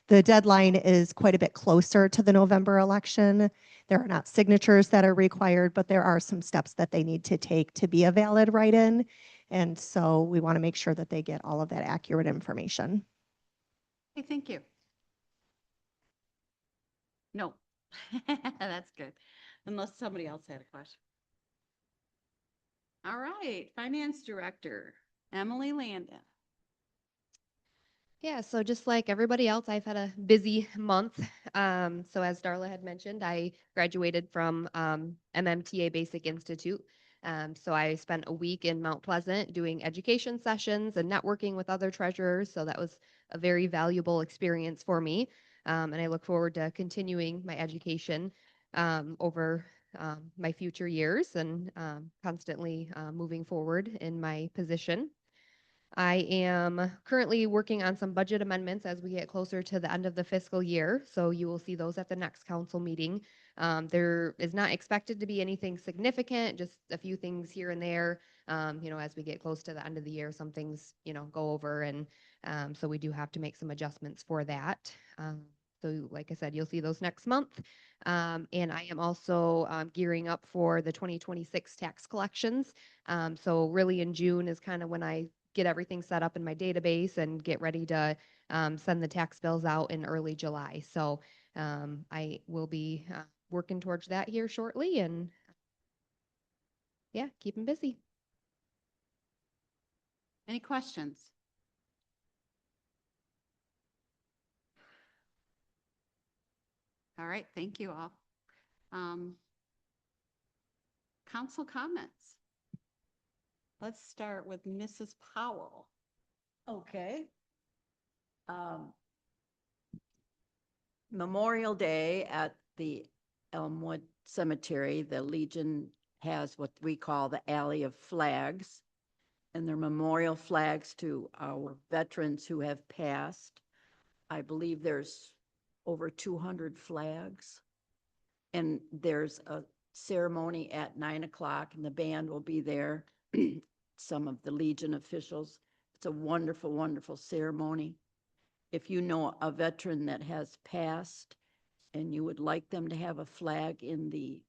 The deadline is quite a bit closer to the November election. There are not signatures that are required, but there are some steps that they need to take to be a valid write-in. And so we want to make sure that they get all of that accurate information. Okay, thank you. No, that's good. Unless somebody else had a question. All right, Finance Director, Emily Landon. Yeah, so just like everybody else, I've had a busy month. So as Darla had mentioned, I graduated from MMTA Basic Institute. So I spent a week in Mount Pleasant doing education sessions and networking with other treasurers. So that was a very valuable experience for me. And I look forward to continuing my education over my future years and constantly moving forward in my position. I am currently working on some budget amendments as we get closer to the end of the fiscal year, so you will see those at the next council meeting. There is not expected to be anything significant, just a few things here and there. As we get close to the end of the year, some things, go over, and so we do have to make some adjustments for that. So like I said, you'll see those next month. And I am also gearing up for the 2026 tax collections. So really in June is kind of when I get everything set up in my database and get ready to send the tax bills out in early July. So I will be working towards that here shortly, and yeah, keep them busy. Any questions? All right, thank you all. Council comments. Let's start with Mrs. Powell. Okay. Memorial Day at the Elmwood Cemetery, the Legion has what we call the Alley of Flags. And they're memorial flags to our veterans who have passed. I believe there's over 200 flags. And there's a ceremony at 9 o'clock and the band will be there. Some of the Legion officials. It's a wonderful, wonderful ceremony. If you know a veteran that has passed and you would like them to have a flag in the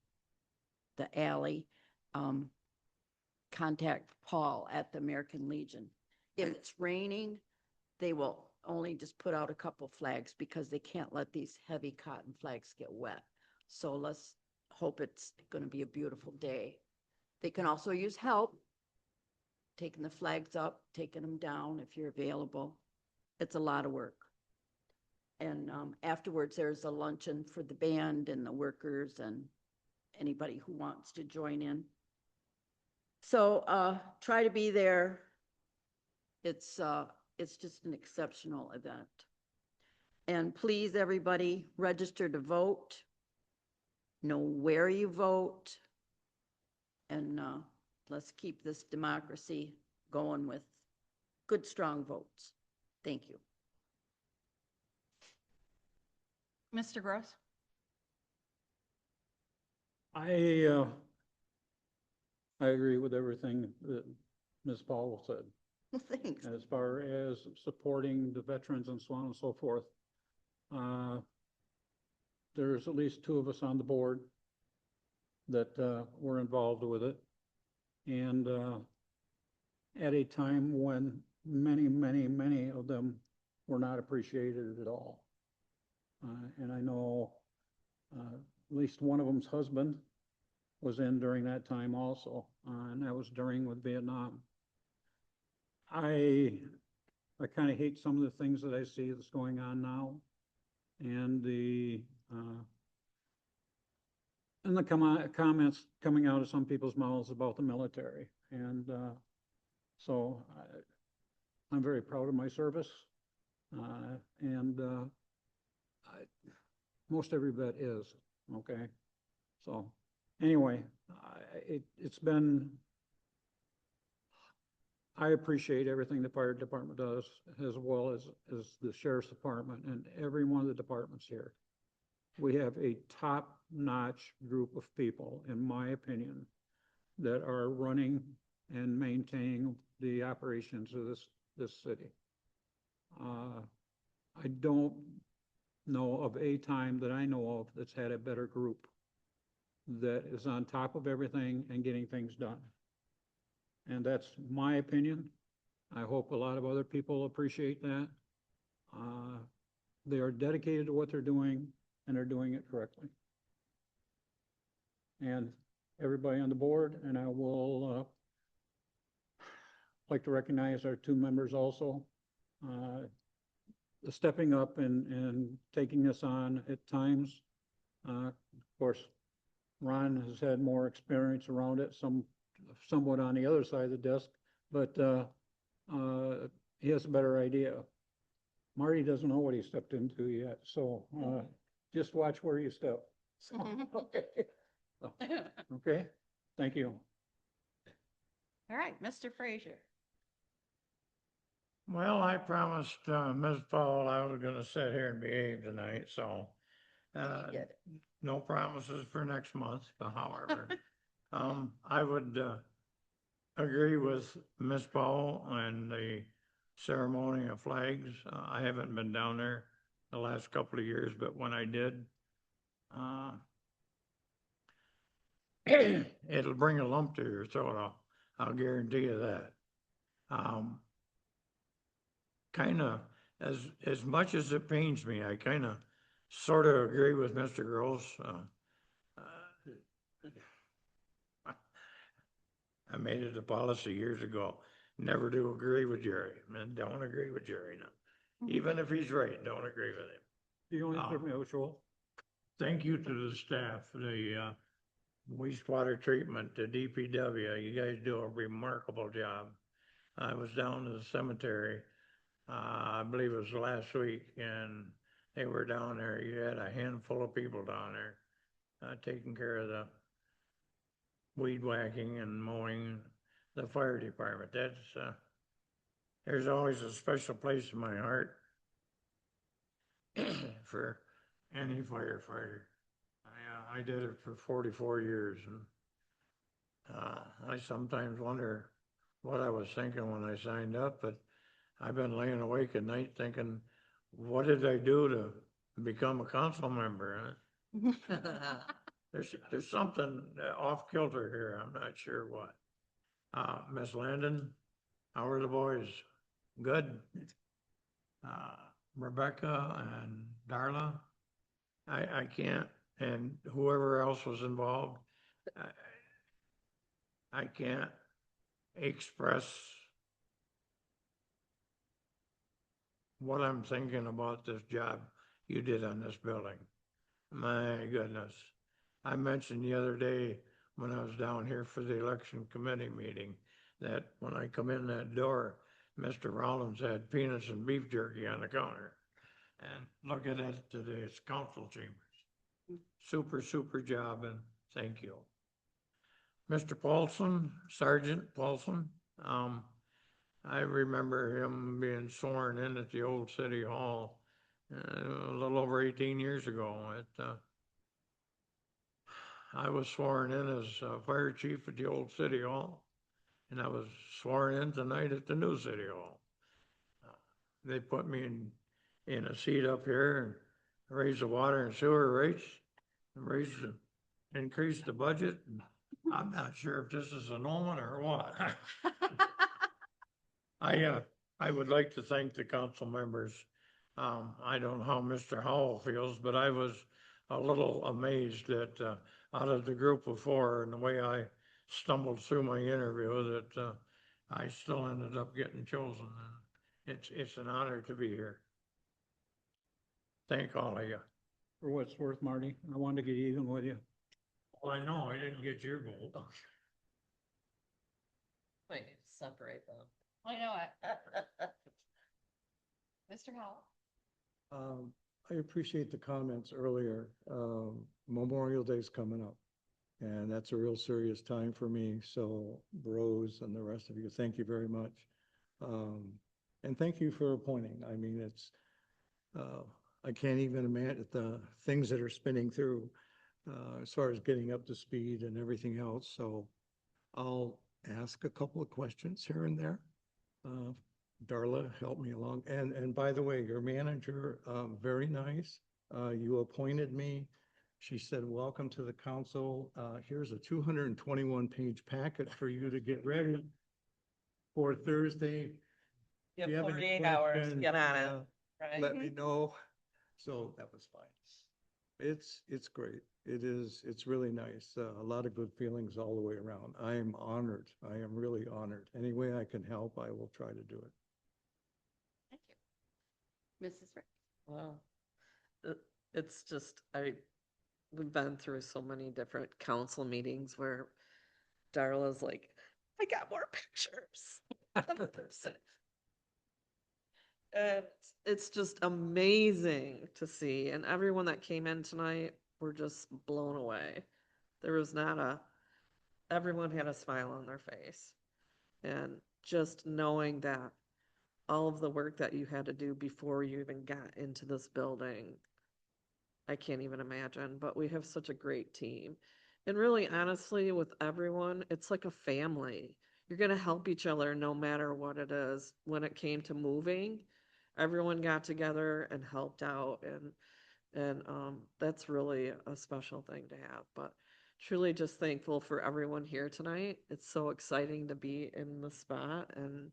alley, contact Paul at the American Legion. If it's raining, they will only just put out a couple flags because they can't let these heavy cotton flags get wet. So let's hope it's going to be a beautiful day. They can also use help taking the flags up, taking them down if you're available. It's a lot of work. And afterwards, there's a luncheon for the band and the workers and anybody who wants to join in. So try to be there. It's just an exceptional event. And please, everybody, register to vote. Know where you vote. And let's keep this democracy going with good, strong votes. Thank you. Mr. Gross? I agree with everything that Ms. Powell said. Thanks. As far as supporting the veterans and so on and so forth. There's at least 2 of us on the board that were involved with it. And at a time when many, many, many of them were not appreciated at all. And I know at least one of them's husband was in during that time also, and that was during with Vietnam. I kind of hate some of the things that I see that's going on now, and the comments coming out of some people's mouths about the military. And so I'm very proud of my service, and most every vet is, okay? So anyway, it's been, I appreciate everything the fire department does, as well as the sheriff's department and every one of the departments here. We have a top-notch group of people, in my opinion, that are running and maintaining the operations of this city. I don't know of a time that I know of that's had a better group that is on top of everything and getting things done. And that's my opinion. I hope a lot of other people appreciate that. They are dedicated to what they're doing, and they're doing it correctly. And everybody on the board, and I will like to recognize our two members also. Stepping up and taking this on at times. Of course, Ron has had more experience around it, somewhat on the other side of the desk, but he has a better idea. Marty doesn't know what he stepped into yet, so just watch where you step. So, okay. So, okay, thank you. All right, Mr. Frazier. Well, I promised, Ms. Powell I was gonna sit here and behave tonight, so, no promises for next month, but however, I would, agree with Ms. Powell and the ceremony of flags. I haven't been down there the last couple of years, but when I did, it'll bring a lump to your throat, I'll guarantee you that. Kind of, as much as it pains me, I kind of sort of agree with Mr. Gross. I made it a policy years ago, never to agree with Jerry, and don't agree with Jerry now. Even if he's right, don't agree with him. The only mutual. Thank you to the staff, the wastewater treatment, the DPW. You guys do a remarkable job. I was down to the cemetery, I believe it was last week, and they were down there. You had a handful of people down there taking care of the weed whacking and mowing, the fire department. That's there's always a special place in my heart for any firefighter. I did it for 44 years, and I sometimes wonder what I was thinking when I signed up, but I've been laying awake at night thinking, what did I do to become a council member? There's something off kilter here. I'm not sure what. Miss Landon, how are the boys? Good. Rebecca and Darla, I can't, and whoever else was involved, I can't express what I'm thinking about this job you did on this building. My goodness. I mentioned the other day when I was down here for the election committee meeting that when I come in that door, Mr. Rollins had peanuts and beef jerky on the counter. And look at it today, it's council chambers. Super, super job, and thank you. Mr. Paulson, Sergeant Paulson, I remember him being sworn in at the old city hall a little over 18 years ago. I was sworn in as fire chief at the old city hall, and I was sworn in tonight at the new city hall. They put me in a seat up here and raised the water and sewer rates, and increased the budget. I'm not sure if this is an omen or what. I would like to thank the council members. I don't know how Mr. Howell feels, but I was a little amazed that out of the group of four and the way I stumbled through my interview that I still ended up getting chosen. And it's an honor to be here. Thank all of you. For what it's worth, Marty, I wanted to get even with you. Well, I know I didn't get your vote. Might need to separate them. I know it. Mr. Howell. I appreciate the comments earlier. Memorial Day's coming up, and that's a real serious time for me. So Rose and the rest of you, thank you very much. And thank you for appointing. I mean, it's, I can't even imagine the things that are spinning through as far as getting up to speed and everything else. So I'll ask a couple of questions here and there. Darla, help me along. And by the way, your manager, very nice. You appointed me. She said, welcome to the council. Here's a 221-page packet for you to get ready for Thursday. You If have have any 48 hours to questions, get on it. Right. Let me know. So that was fine. It's great. it's really nice. A lot of good feelings all the way around. I am honored. I am really honored. Any way I can help, I will try to do it. Thank you. Mrs. Rick. Wow. It's just, we've been through so many different council meetings where Darla's like, I got more pictures. And it's just amazing to see. And everyone that came in tonight were just blown away. There was not everyone had a smile on their face. And just knowing that all of the work that you had to do before you even got into this building, I can't even imagine, but we have such a great team. And really, honestly, with everyone, it's like a family. You're going to help each other no matter what it is. When it came to moving, everyone got together and helped out. And that's really a special thing to have. But truly just thankful for everyone here tonight. It's so exciting to be in the spot, and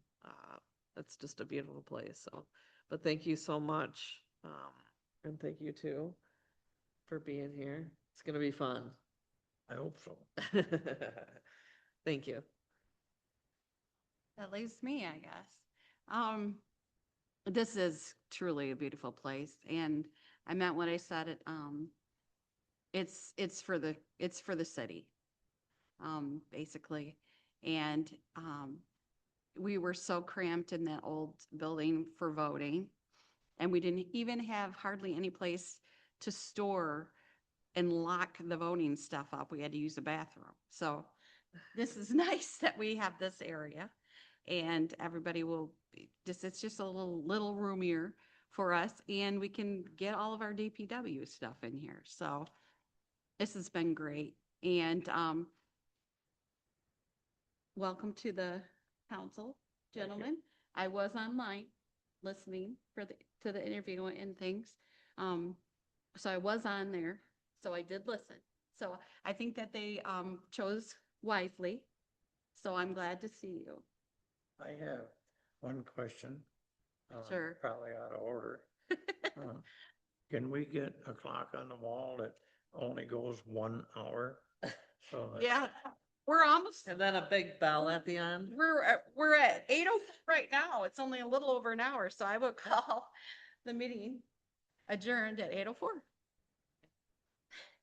it's just a beautiful place. So, but thank you so much. And thank you too for being here. It's going to be fun. I hope so. Thank you. That leaves me, I guess. This is truly a beautiful place, and I meant what I said. It's for the city, basically. And we were so cramped in that old building for voting, and we didn't even have hardly any place to store and lock the voting stuff up. We had to use the bathroom. So this is nice that we have this area, and everybody will it's just a little roomier for us, and we can get all of our DPW stuff in here. So this has been great. And welcome to the council, gentlemen. I was online listening to the interview and things. So I was on there, so I did listen. So I think that they chose wisely. So I'm glad to see you. I have one question. Sure. Probably out of order. Can we get a clock on the wall that only goes 1 hour? So that- Yeah, we're almost, And then a big bell at the end. we're at 8:04 right now. It's only a little over an hour, so I will call the meeting adjourned at 8:04.